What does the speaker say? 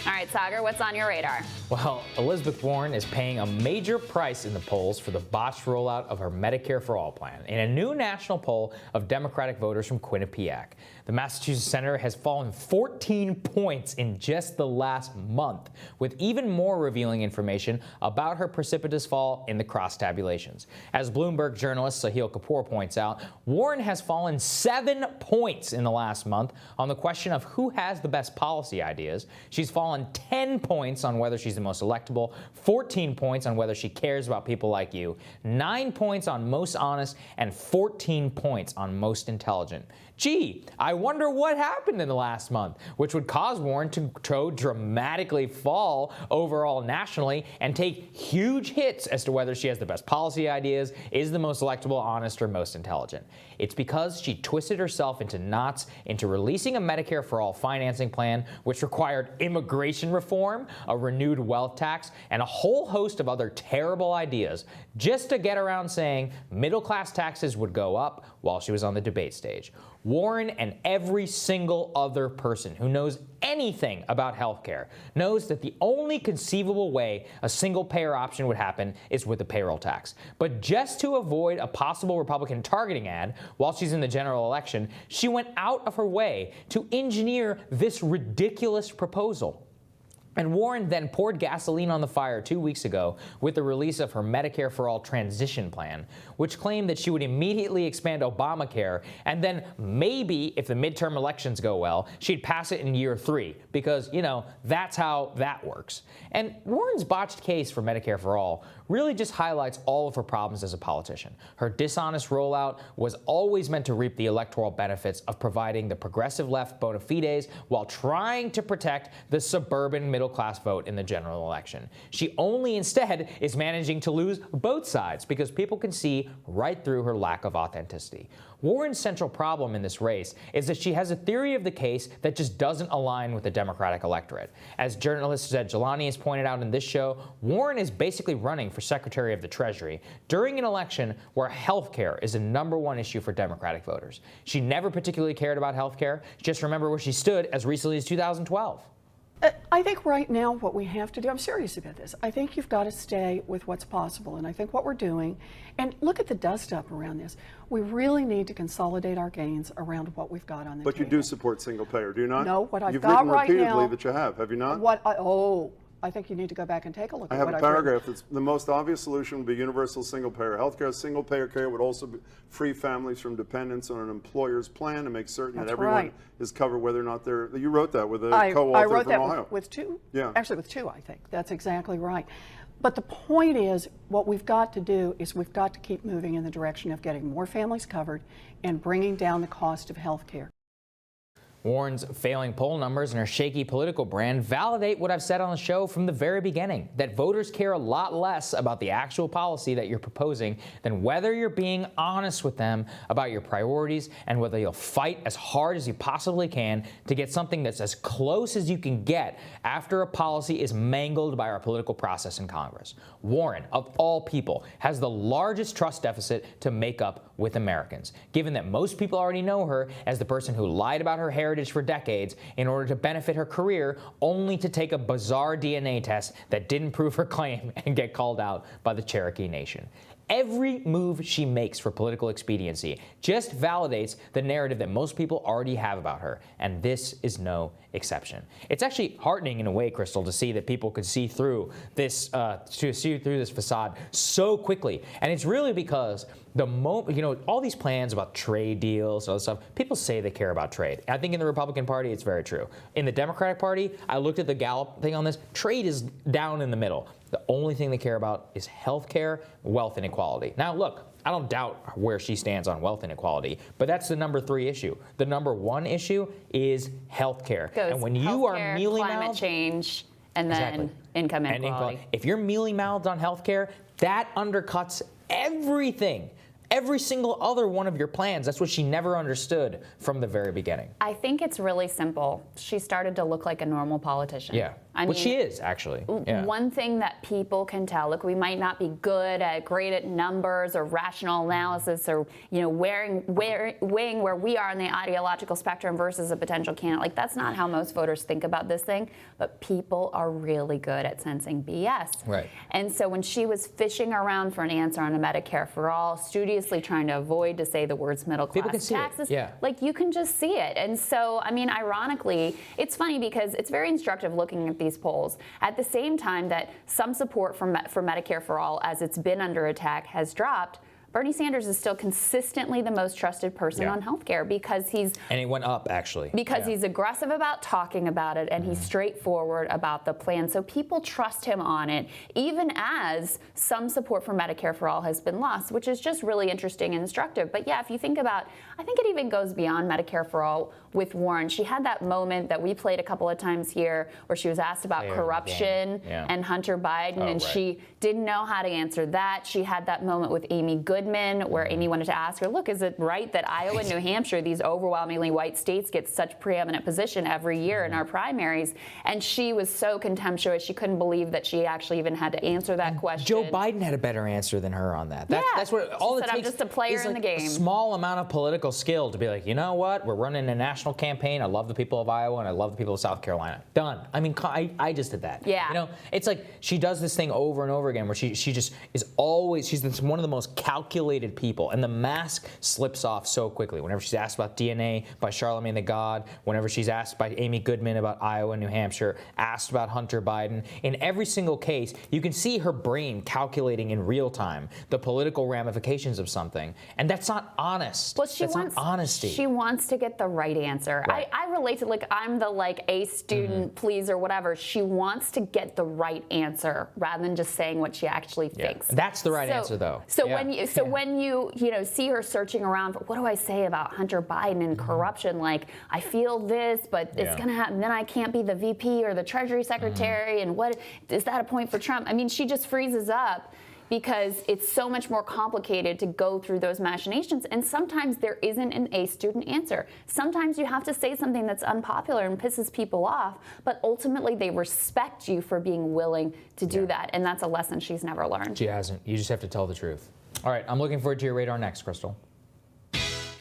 All right, Saagar, what's on your radar? Well, Elizabeth Warren is paying a major price in the polls for the botched rollout of her Medicare for All plan in a new national poll of Democratic voters from Quinnipiac. The Massachusetts senator has fallen 14 points in just the last month, with even more revealing information about her precipitous fall in the cross tabulations. As Bloomberg journalist Sahil Kapoor points out, Warren has fallen 7 points in the last month on the question of who has the best policy ideas. She's fallen 10 points on whether she's the most electable, 14 points on whether she cares about people like you, 9 points on most honest, and 14 points on most intelligent. Gee, I wonder what happened in the last month, which would cause Warren to dramatically fall overall nationally and take huge hits as to whether she has the best policy ideas, is the most electable, honest, or most intelligent. It's because she twisted herself into knots into releasing a Medicare for All financing plan, which required immigration reform, a renewed wealth tax, and a whole host of other terrible ideas, just to get around saying middle-class taxes would go up while she was on the debate stage. Warren and every single other person who knows anything about healthcare knows that the only conceivable way a single-payer option would happen is with a payroll tax. But just to avoid a possible Republican targeting ad while she's in the general election, she went out of her way to engineer this ridiculous proposal. And Warren then poured gasoline on the fire 2 weeks ago with the release of her Medicare for All transition plan, which claimed that she would immediately expand Obamacare, and then maybe, if the midterm elections go well, she'd pass it in year 3, because, you know, that's how that works. And Warren's botched case for Medicare for All really just highlights all of her problems as a politician. Her dishonest rollout was always meant to reap the electoral benefits of providing the progressive left bona fides while trying to protect the suburban middle-class vote in the general election. She only instead is managing to lose both sides because people can see right through her lack of authenticity. Warren's central problem in this race is that she has a theory of the case that just doesn't align with the Democratic electorate. As journalist Zed Jelani has pointed out in this show, Warren is basically running for Secretary of the Treasury during an election where health care is the #1 issue for Democratic voters. She never particularly cared about health care. Just remember where she stood as recently as 2012. I think right now what we have to do, I'm serious about this, I think you've got to stay with what's possible. And I think what we're doing, and look at the dust up around this, we really need to consolidate our gains around what we've got on the table. But you do support single payer, do you not? No, what I've You've got written right repeatedly now, that you have you not? I think you need to go back and take a look at I what have a I've written. paragraph that's the most obvious solution would be universal single payer healthcare. Single payer care would also free families from dependence on an employer's plan to make certain That's that everyone right. is covered whether or not they're. You wrote that with a I co-author wrote from that Ohio. with 2. Yeah. Actually with 2, I think. That's exactly right. But the point is, what we've got to do is we've got to keep moving in the direction of getting more families covered and bringing down the cost of health care. Warren's failing poll numbers and her shaky political brand validate what I've said on the show from the very beginning, that voters care a lot less about the actual policy that you're proposing than whether you're being honest with them about your priorities and whether you'll fight as hard as you possibly can to get something that's as close as you can get after a policy is mangled by our political process in Congress. Warren, of all people, has the largest trust deficit to make up with Americans, given that most people already know her as the person who lied about her heritage for decades in order to benefit her career, only to take a bizarre DNA test that didn't prove her claim and get called out by the Cherokee Nation. Every move she makes for political expediency just validates the narrative that most people already have about her, and this is no exception. It's actually heartening in a way, Crystal, to see that people could see through this facade so quickly, and it's really because the moment, you know, all these plans about trade deals and all this stuff, people say they care about trade. I think in the Republican Party, it's very true. In the Democratic Party, I looked at the Gallup thing on this, trade is down in the middle. The only thing they care about is health care, wealth inequality. Now, look, I don't doubt where she stands on wealth inequality, but that's the #3 issue. The #1 issue is health care. And when you are mealy-mouthed, climate change, and then income inequality. If you're mealy-mouthed on health care, that undercuts everything. Every single other one of your plans. That's what she never understood from the very beginning. I think it's really simple. She started to look like a normal politician. Yeah. I Which mean, she is, actually. Yeah. One thing that people can tell, look, we might not be great at numbers or rational analysis or, weighing where we are on the ideological spectrum versus a potential candidate. Like, that's not how most voters think about this thing, but people are really good at sensing BS. Right. And so when she was fishing around for an answer on a Medicare for all, studiously trying to avoid to say the words middle class People can see taxes, it. Yeah. like, you can just see it. And so, I mean, ironically, it's funny because it's very instructive looking at these polls. At the same time that some support for Medicare for all, as it's been under attack, has dropped, Bernie Sanders is still consistently the most trusted person on healthcare because he's... And it went up, actually. Because he's aggressive about talking about it and he's straightforward about the plan. So people trust him on it, even as some support for Medicare for all has been lost, which is just really interesting and instructive. But yeah, if you think about, I think it even goes beyond Medicare for all with Warren. She had that moment that we played a couple of times here where she was asked about corruption and Hunter Biden, and she didn't know how to answer that. She had that moment with Amy Goodman where Amy wanted to ask her, look, is it right that Iowa and New Hampshire, these overwhelmingly white states, get such preeminent position every year in our primaries? And she was so contemptuous. She couldn't believe that she actually even had to answer that question. Joe Biden had a better answer than her on that. That's what all it takes. I'm just a player in the game. A small amount of political skill to be like, you know what? We're running a national campaign. I love the people of Iowa and I love the people of South Carolina. Done. I mean, I just did that. Yeah. It's like she does this thing over and over again where she just is always, she's one of the most calculated people, and the mask slips off so quickly. Whenever she's asked about DNA by Charlemagne the God, whenever she's asked by Amy Goodman about Iowa and New Hampshire, asked about Hunter Biden, in every single case, you can see her brain calculating in real time the political ramifications of something, and that's not honest. Well, that's not honesty. She wants to get the right answer. Right. I relate to, like, I'm the A student, please, or whatever. She wants to get the right answer rather than just saying what she actually thinks. That's the right answer, though. So when you see her searching around, what do I say about Hunter Biden and corruption? Like, I feel this, but it's going to happen. Then I can't be the VP or the Treasury Secretary. And what is that a point for Trump? I mean, she just freezes up because it's so much more complicated to go through those machinations. And sometimes there isn't an A student answer. Sometimes you have to say something that's unpopular and pisses people off, but ultimately they respect you for being willing to do that. And that's a lesson she's never learned. She hasn't. You just have to tell the truth. All right, I'm looking forward to your radar next, Crystal.